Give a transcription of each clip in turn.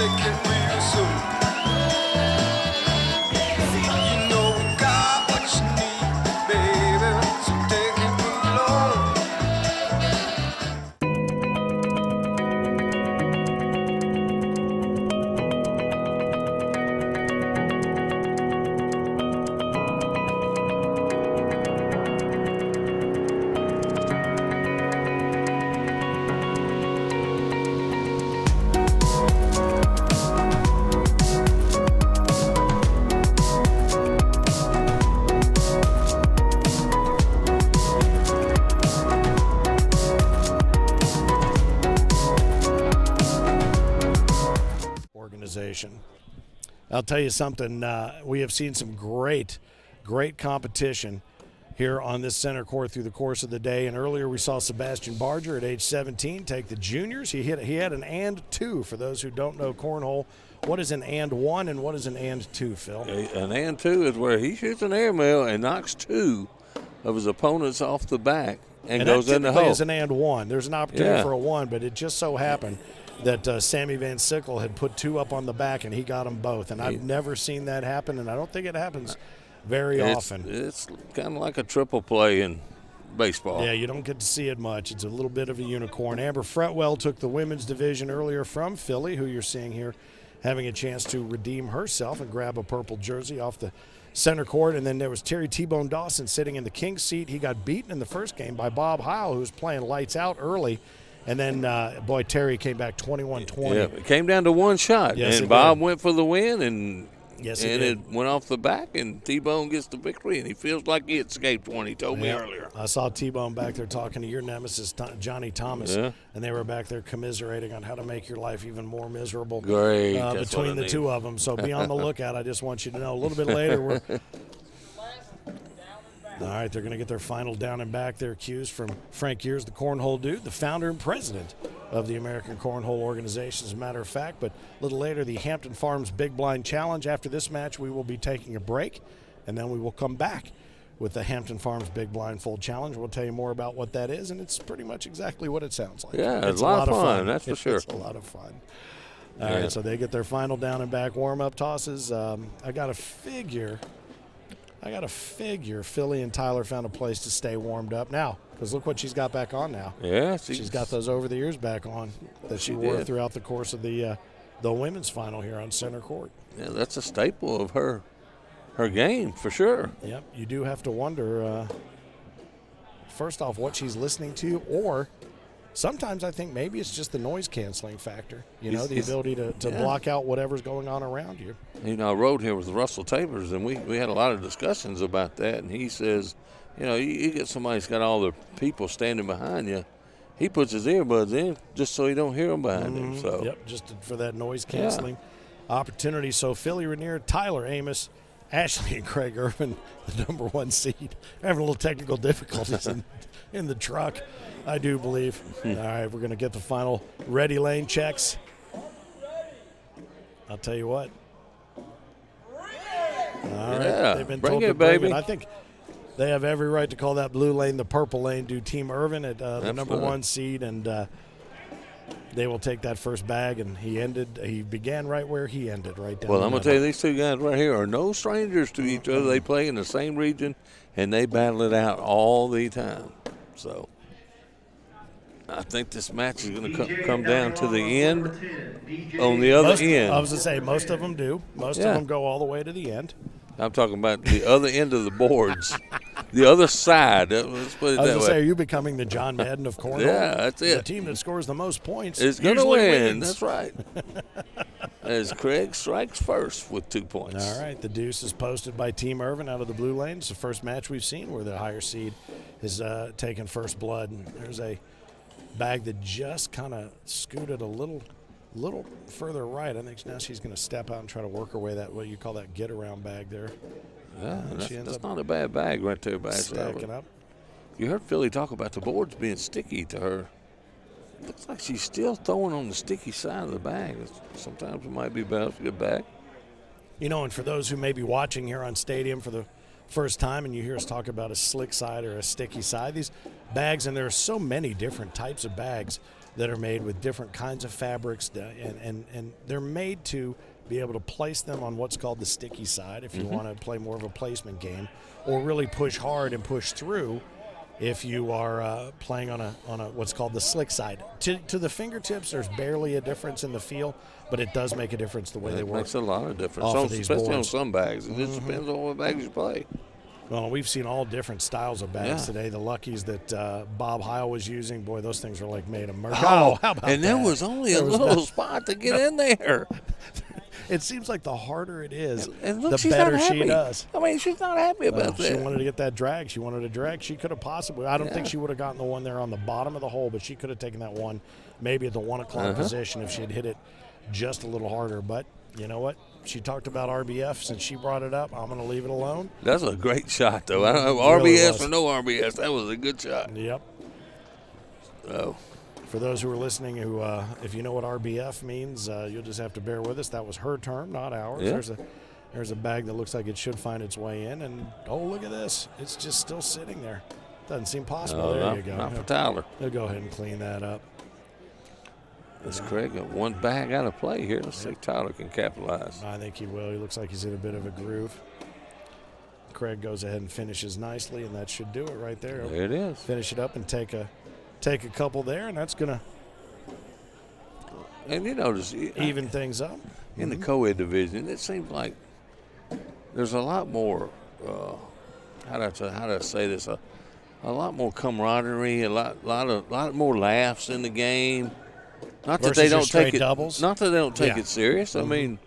take it real soon. You know we got what you need, baby, so take it along. Organization. I'll tell you something, we have seen some great competition here on this center court through the course of the day. And earlier we saw Sebastian Barger at age 17 take the juniors. He had an and two. For those who don't know cornhole, what is an and one and what is an and two, Phil? An and two is where he shoots an airmail and knocks two of his opponents off the back and goes in the hole. Is an and one. There's an opportunity for a one, but it just so happened that Sammy Van Sickle had put two up on the back and he got them both. And I've never seen that happen, and I don't think it happens very often. It's kind of like a triple play in baseball. Yeah, you don't get to see it much. It's a little bit of a unicorn. Amber Fretwell took the women's division earlier from Philly, who you're seeing here having a chance to redeem herself and grab a purple jersey off the center court. And then there was Terry T-Bone Dawson sitting in the king's seat. He got beaten in the first game by Bob Heil, who was playing lights out early. And then, boy, Terry came back 21-20. Yeah, it came down to one shot. Yes, and Bob went for the win, and yes, it went off the back, and T-Bone gets the victory, and he feels like he escaped one, he told me earlier. I saw T-Bone back there talking to your nemesis, Johnny Thomas, and they were back there commiserating on how to make your life even more miserable between the two of them. So be on the lookout. I just want you to know. A little bit later, we're – all right, they're going to get their final down and back. Their cues from Frank Years, the cornhole dude, the founder and president of the American Cornhole Organization, as a matter of fact. But a little later, the Hampton Farms Big Blind Challenge. After this match, we will be taking a break, and then we will come back with the Hampton Farms Big Blindfold Challenge. We'll tell you more about what that is, and it's pretty much exactly what it sounds like. Yeah, it's a lot of fun, that's for sure. It's a lot of fun. All right, so they get their final down and back warm-up tosses. I got to figure Philly and Tyler found a place to stay warmed up now, because look what she's got back on now. Yeah, she's got those over the ears back on that she wore throughout the course of the women's final here on center court. Yeah, that's a staple of her game for sure. Yep, you do have to wonder first off what she's listening to, or sometimes I think maybe it's just the noise canceling factor, the ability to block out whatever's going on around you. I rode here with Russell Tabers, and we had a lot of discussions about that, and he says, you get somebody that's got all the people standing behind you, he puts his earbuds in just so he don't hear them behind him. So yep, just for that noise canceling opportunity. So Philly, Rinner, Tyler, Amos, Ashley, and Craig Ervin, the number one seed, having a little technical difficulties in the truck, I do believe. All right, we're going to get the final ready lane checks. I'll tell you what. All right, they've been told to bring it. I think they have every right to call that blue lane the purple lane. Do Team Ervin at the number one seed, and they will take that first bag. And he began right where he ended, right down. Well, I'm going to tell you, these two guys right here are no strangers to each other. They play in the same region, and they battle it out all the time. So I think this match is going to come down to the end. On the other end, I was going to say most of them do. Most of them go all the way to the end. I'm talking about the other end of the boards, the other side. Let's put it that way. I was going to say, are you becoming the John Madden of cornhole? Yeah, that's it. The team that scores the most points is going to win. Wins. That's right. As Craig strikes first with 2 points. All right, the deuce is posted by Team Ervin out of the blue lane. It's the first match we've seen where the higher seed is taking first blood. And there's a bag that just kind of scooted a little further right. I think now she's going to step out and try to work her way that what you call that get around bag there. Yeah, that's not a bad bag right there, by stacking up. You heard Philly talk about the boards being sticky to her. Looks like she's still throwing on the sticky side of the bag. Sometimes it might be better to get back. And for those who may be watching here on Stadium for the first time and you hear us talk about a slick side or a sticky side, these bags, and there are so many different types of bags that are made with different kinds of fabrics, and they're made to be able to place them on what's called the sticky side if you want to play more of a placement game, or really push hard and push through if you are playing on a what's called the slick side. To the fingertips, there's barely a difference in the feel, but it does make a difference the way they It work. makes a lot of difference, off of these especially on boards. some bags. It just depends on what bags you play. Well, we've seen all different styles of bags Yeah. today. The Luckies that Bob Heil was using, boy, those things are like made of mercury. Oh, how about and that? there was only a little spot to get in there. It seems like the harder it is, And look, the she's better not happy. she does. I mean, she's not happy about She that. wanted to get that drag. She wanted a drag. She could have possibly. I don't think she would have gotten the one there on the bottom of the hole, but she could have taken that one maybe at the 1 o'clock position if she had hit it just a little harder. But you know what? She talked about RBF since she brought it up. I'm going to leave it alone. That's a great shot, though. I don't know, Really RBS was. or no RBS, that was a good shot. Yep. So, For those who are listening, who if you know what RBF means, you'll just have to bear with us. That was her term, not ours. Yeah. There's a bag that looks like it should find its way in, and oh, look at this. It's just still sitting there. Doesn't seem possible. There you go. Not for Tyler. They'll go ahead and clean that up. This Craig got one bag out of play here. Let's see if Tyler can capitalize. I think he will. He looks like he's in a bit of a groove. Craig goes ahead and finishes nicely, and that should do it right there. There it is. Finish it up and take a couple there, and that's going to And you notice, even things up. in the co-ed division, it seems like there's a lot more, how do I say this, a lot more camaraderie, a lot more laughs in the game. Not that Versus they your don't straight take it. doubles? Not that they don't take Yeah. it serious. I mean,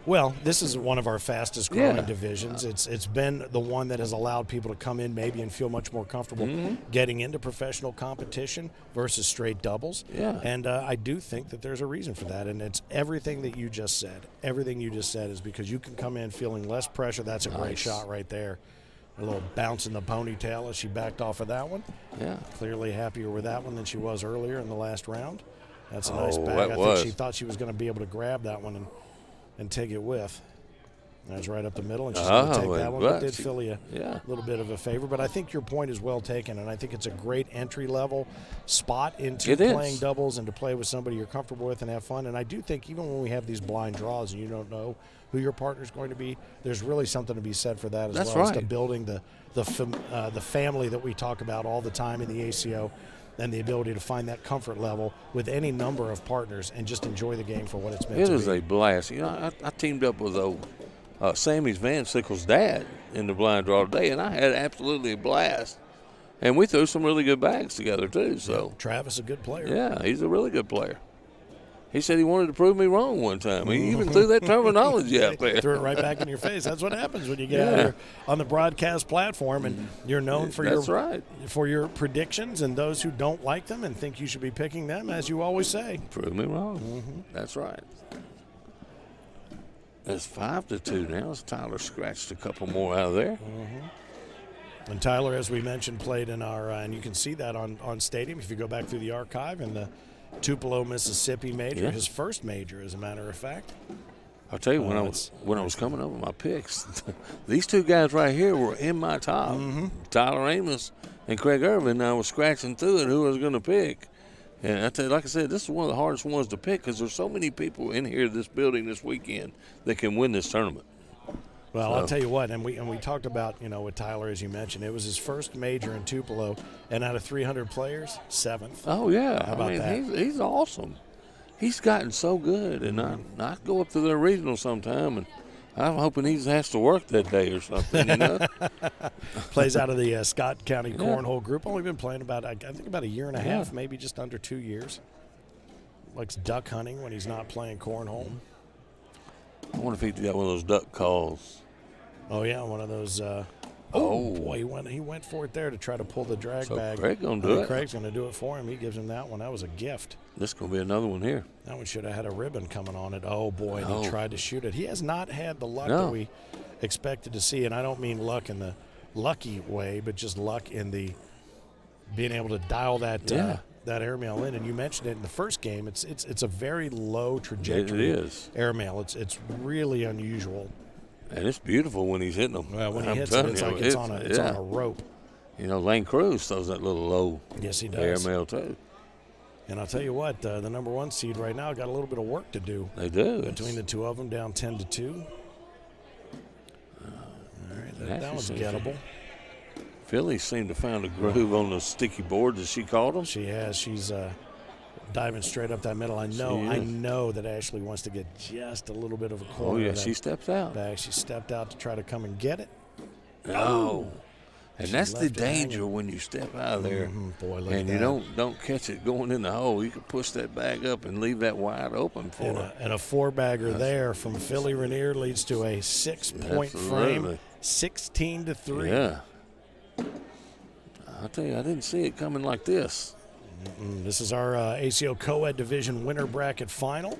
Well, this is one of our fastest growing Yeah. divisions. It's been the one that has allowed people to come in maybe and feel much more comfortable getting into professional competition versus straight doubles. Yeah. And I do think that there's a reason for that, and it's everything that you just said. Everything you just said is because you can come in feeling less pressure. That's a great Nice. shot right there. A little bounce in the ponytail as she backed off of that one. yeah. Clearly happier with that one than she was earlier in the last round. That's a nice Oh, bag. that I was. think she thought she was going to be able to grab that one and take it with. That's right up the middle, and she's going to take that one. But did Philly a little bit of a favor. But I think your point is well taken, and I think it's a great entry-level spot into playing doubles and to play with somebody you're comfortable with and have fun. And I do think even when we have these blind draws and you don't know who your partner's going to be, there's really something to be said for that as That's well as right. to building the family that we talk about all the time in the ACO, and the ability to find that comfort level with any number of partners and just enjoy the game for what it's meant It to be. is a blast. You know, I teamed up with Sammy's Van Sickle's dad in the blind draw today, and I had absolutely a blast. And we threw some really good bags together, too. So Travis, a good player. yeah, he's a really good player. He said he wanted to prove me wrong one time. He even threw that terminology out there. Threw it right back in your face. That's what happens when you get out there on the broadcast platform and you're known for your predictions, and those who don't like them and think you should be picking them, as you always say. Prove me wrong. That's right. It's 5-2 now. As Tyler scratched a couple more out of there. And Tyler, as we mentioned, played in our, and you can see that on Stadium if you go back through the archive, in the Tupelo, Mississippi major, his first major, as a matter of fact. I'll tell you, when I was coming up with my picks, these two guys right here were in my top. Tyler Amos and Craig Ervin. I was scratching through it who I was going to pick. And I tell you, like I said, this is one of the hardest ones to pick because there's so many people in here, this building this weekend, that can win this tournament. Well, I'll tell you what, and we talked about, with Tyler, as you mentioned, it was his first major in Tupelo, and out of 300 players, 7th. Oh, yeah. How about that? He's awesome. He's gotten so good, and I go up to their regional sometime, and I'm hoping he has to work that day or something, Plays out of the Scott County Cornhole group. Only been playing about, I think, about a year and a half, maybe just under 2 years. Likes duck hunting when he's not playing cornhole. I wonder if he got one of those duck calls. Oh, yeah, one of those. Boy, he went for it there to try to pull the drag bag. Craig gonna do it. Craig's going to do it for him. He gives him that one. That was a gift. This is going to be another one here. That one should have had a ribbon coming on it. Oh, boy, and he tried to shoot it. He has not had the luck that we expected to see, and I don't mean luck in the lucky way, but just luck in the being able to dial that that airmail in. And you mentioned it in the first game. It's a very low trajectory It is. airmail. It's really unusual And it's beautiful when he's hitting them. Well, when he I'm hits it, telling it's you, like it's on a rope. You know, Lane Cruz throws that little low Yes, he does. airmail too. And I'll tell you what, the number 1 seed right now got a little bit of work to do. They do. Between the two of them, down 10-2. All right, that was gettable. Philly seemed to find a groove on those sticky boards, as she called them. She has. She's diving straight up that middle. I know that Ashley wants to get just a little bit of a corner. Oh, yeah, she steps out. Back. She stepped out to try to come and get it. No. And that's the danger when you step out of there. Boy, look and at you that. don't catch it going in the hole. You can push that bag up and leave that wide open for her. And a 4-bagger there from Philly Rinner leads to a 6-point frame, 16-3. Yeah. I'll tell you, I didn't see it coming like this. This is our ACO Coed Division Winner Bracket Final.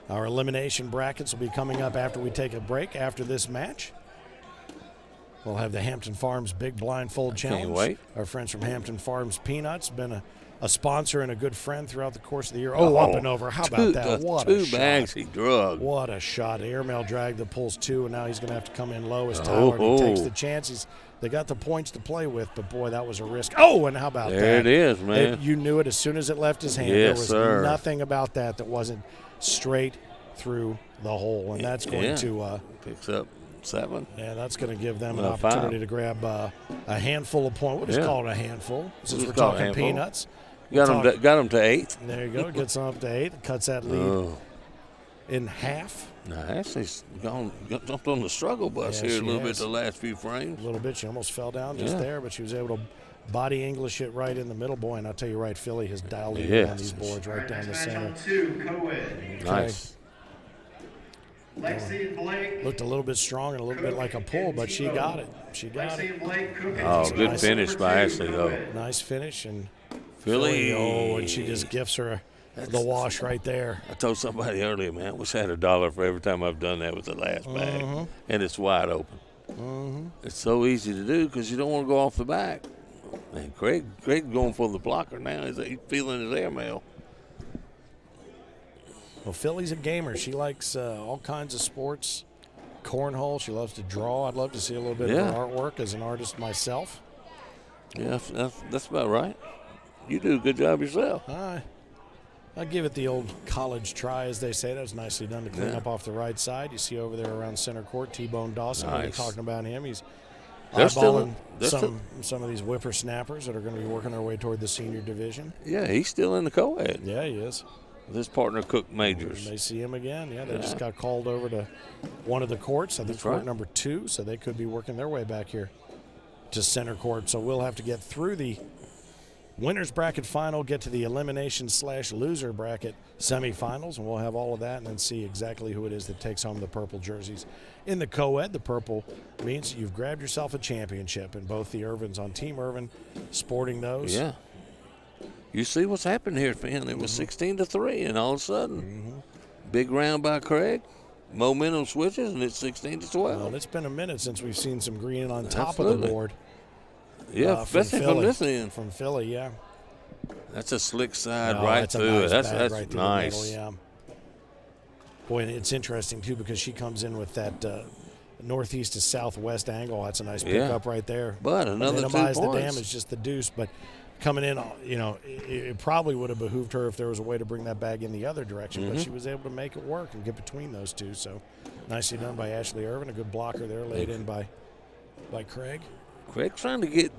Our elimination brackets will be coming up after we take a break after this match. We'll have the Hampton Farms Big Blindfold Challenge. Can't wait. Our friends from Hampton Farms Peanuts, been a sponsor and a good friend throughout the course of the year. Up and over. How about that? What a shot. 2 bags he drug. What a shot. Airmail drag that pulls 2, and now he's going to have to come in low as Tyler. And he takes the chances. They got the points to play with, but, boy, that was a risk. Oh, and how about that? There it is, man. You knew it as soon as it left his hand. Yes, there was nothing about that wasn't straight through the hole, and that's going to picks up 7. Yeah, that's going to give them an opportunity 5. to grab a handful of points. What is called a handful? Since we're call it talking peanuts. Got them to 8. There you go. Gets them up to 8. Cuts that lead in half. Now, Ashley's jumped on the struggle bus here a little bit the last few frames. A little bit. She almost fell down just there, but she was able to body English it right in the middle. Boy, and I'll tell you right, Philly has dialed it on these boards right down the center. Nice. Looked a little bit strong and a little bit like a pull, but she got it. Oh, good finish by Ashley, though. Nice finish. And Philly. Oh, and she just gifts her the wash right there. I told somebody earlier, man, I wish I had $1 for every time I've done that with the last bag. And it's wide open. It's so easy to do because you don't want to go off the back. And Craig's going for the blocker now. He's feeling his airmail. Well, Philly's a gamer. She likes all kinds of sports. Cornhole. She loves to draw. I'd love to see a little bit of her artwork as an artist myself. Yeah, that's about right. You do a good job yourself. I'll give it the old college try, as they say. That was nicely done to clean up off the right side. You see over there around center court, T-Bone Dawson. Nice. We're talking about him. He's eyeballing some of these whippersnappers that are going to be working their way toward the senior division. Yeah, he's still in the co-ed. Yeah, he is. With his partner, Cook Majors. They see him again. Yeah, they just got called over to one of the courts. I think court number 2, so they could be working their way back here to center court. So we'll have to get through the Winners Bracket Final, get to the Elimination/Loser Bracket Semifinals, and we'll have all of that and then see exactly who it is that takes home the purple jerseys. In the co-ed, the purple means you've grabbed yourself a championship, and both the Ervins on Team Ervin sporting those. Yeah. You see what's happened here, Finn. It was 16-3, and all of a sudden, big round by Craig, momentum switches, and it's 16-12. Well, it's been a minute since we've seen some green on top of the board. Yeah, especially from this end. From Philly, yeah. That's a slick side right through it. That's right through nice. The middle, yeah. Boy, and it's interesting, too, because she comes in with that northeast to southwest angle. That's a nice pickup right there. But another 2 points. Minimize the damage, just the deuce. But coming in, it probably would have behooved her if there was a way to bring that bag in the other direction. But she was able to make it work and get between those two. So nicely done by Ashley Ervin. A good blocker there laid in by Craig. Craig's trying to get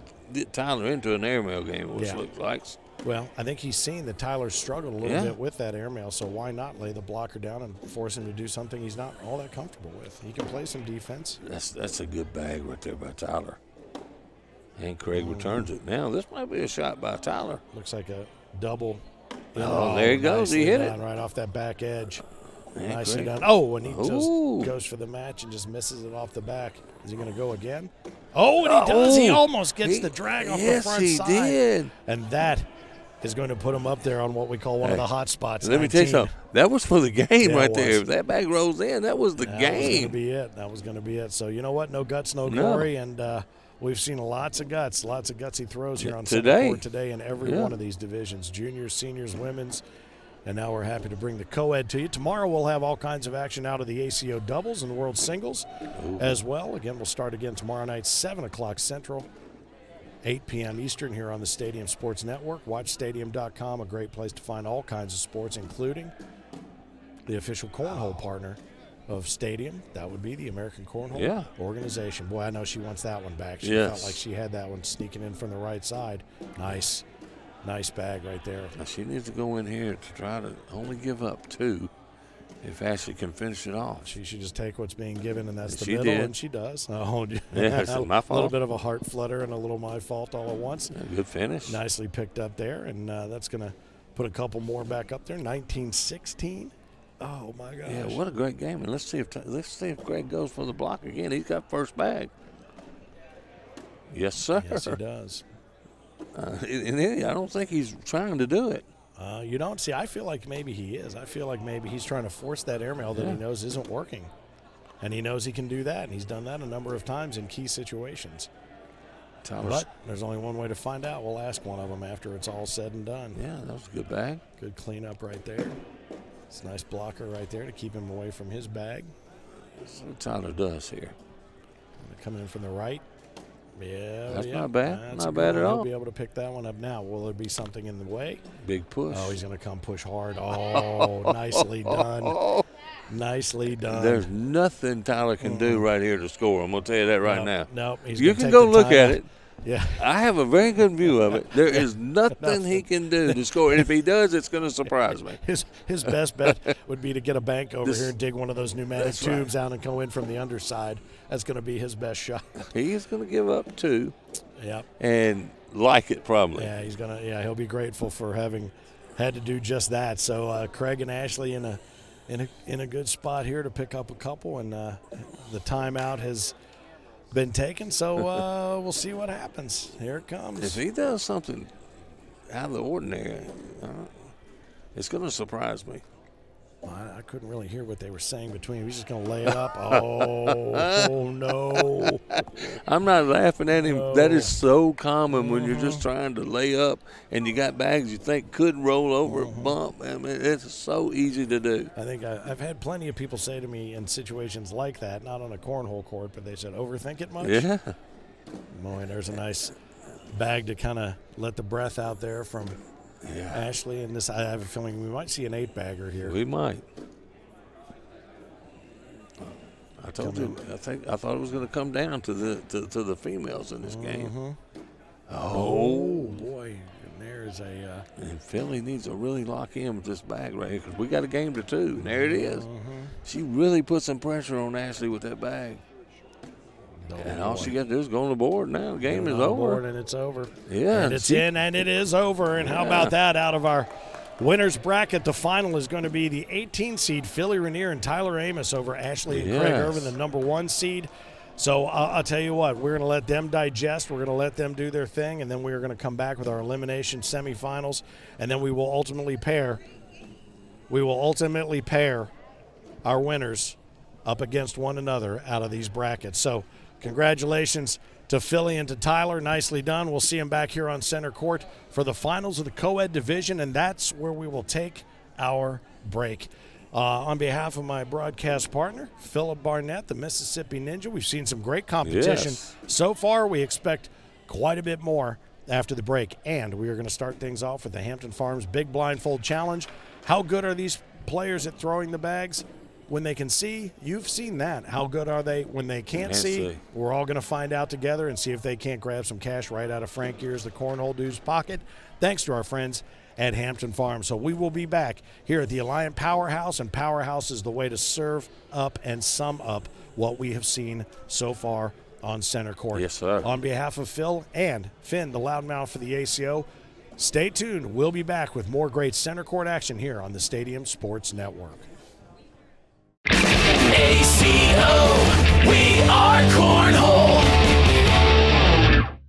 Tyler into an airmail game, which looks like. Well, I think he's seen that Tyler struggled a little bit with that airmail, so why not lay the blocker down and force him to do something he's not all that comfortable with? He can play some defense. That's a good bag right there by Tyler. And Craig returns it. Now, this might be a shot by Tyler. Looks like a double. Oh, there he goes. He hit it. Right off that back edge. Man, nicely done. Oh, and he just goes for the match and just misses it off the back. Is he going to go again? Oh, and he does. He almost gets the drag off the front side. Yes, he did. And that is going to put him up there on what we call one of the hot spots. Let me tell you something. That was for the game right there. If that bag rolls in, that was the game. That was going to be it. That was going to be it. So, you know what? No guts, no glory. And we've seen lots of gutsy throws here on Center Court today in every one of these divisions. Juniors, seniors, women's. And now we're happy to bring the co-ed to you. Tomorrow we'll have all kinds of action out of the ACO doubles and the World Singles as well. Again, we'll start again tomorrow night, 7 o'clock Central, 8 p.m. Eastern here on the Stadium Sports Network. WatchStadium.com, a great place to find all kinds of sports, including the official cornhole partner of Stadium. That would be the American Cornhole Organization. Boy, I know she wants that one back. She felt like she had that one sneaking in from the right side. Nice bag right there. Now she needs to go in here to try to only give up 2 if Ashley can finish it off. She should just take what's being given, and that's the she middle, did. and she does. Oh, it's my fault. A little bit of a heart flutter and a little my fault all at once. Good finish. Nicely picked up there, and that's going to put a couple more back up there. 19-16. Oh, my gosh. Yeah, what a great game. And let's see if Greg goes for the block again. He's got first bag. Yes, sir. Yes, he does. And I don't think he's trying to do it. You don't see. I feel like maybe he is. I feel like maybe he's trying to force that airmail that he knows isn't working, and he knows he can do that, and he's done that a number of times in key situations. But there's only one way to find out. We'll ask one of them after it's all said and done. Yeah, that was a good bag. Good cleanup right there. It's a nice blocker right there to keep him away from his bag. That's what Tyler does here. Coming in from the right. Yeah, that's not bad. Not bad at all. He'll be able to pick that one up now. Will there be something in the way? Big push. Oh, he's going to come push hard. Oh, nicely done. Nicely done. There's nothing Tyler can do right here to score. I'm going to tell you that right now. Nope. You can go look at it. Yeah. I have a very good view of it. There is nothing he can do to score. And if he does, it's going to surprise me. His best bet would be to get a bank over here and dig one of those pneumatic tubes out and go in from the underside. That's going to be his best shot. He's going to give up 2. Yep. And like it probably. Yeah, he'll be grateful for having had to do just that. So Craig and Ashley in a good spot here to pick up a couple, and the timeout has been taken, so we'll see what happens. Here it comes. If he does something out of the ordinary, it's going to surprise me. Well, I couldn't really hear what they were saying between them. He's just going to lay it up. Oh, no. I'm not laughing at him. No. That is so common when you're just trying to lay up and you got bags you think could roll over, bump. I mean, it's so easy to do. I think I've had plenty of people say to me in situations like that, not on a cornhole court, but they said, overthink it much? Yeah. Boy, there's a nice bag to kind of let the breath out there from Ashley. And this, I have a feeling we might see an 8-bagger here. We might. I told you. I thought it was going to come down to the females in this game. Oh boy! And there's a. And Philly needs to really lock in with this bag right here because we got a game to 2. And there it is. She really put some pressure on Ashley with that bag. And all she got to do is go on the board now. The game is over. And it's over. Yeah. And it's in, and it is over. And how about that? Out of our winners bracket, the final is going to be the 18th seed, Philly Rinner and Tyler Amos over Ashley and Craig Ervin, the number 1 seed. So I'll tell you what, we're going to let them digest. We're going to let them do their thing, and then we're going to come back with our elimination semifinals, and then we will ultimately pair our winners up against one another out of these brackets. So congratulations to Philly and to Tyler. Nicely done. We'll see them back here on center court for the finals of the co-ed division, and that's where we will take our break. On behalf of my broadcast partner, Philip Barnett, the Mississippi Ninja, we've seen some great competition so far. We expect quite a bit more after the break, and we are going to start things off with the Hampton Farms Big Blindfold Challenge. How good are these players at throwing the bags? When they can see, you've seen that. How good are they when they can't see? We're all going to find out together and see if they can't grab some cash right out of Frank Gears, the Cornhole dude's pocket, thanks to our friends at Hampton Farms. So we will be back here at the Alliant Powerhouse, and Powerhouse is the way to serve up and sum up what we have seen so far on center court. Yes, sir. On behalf of Phil and Finn, the loudmouth for the ACO, stay tuned. We'll be back with more great center court action here on the Stadium Sports Network. ACO, we are Cornhole.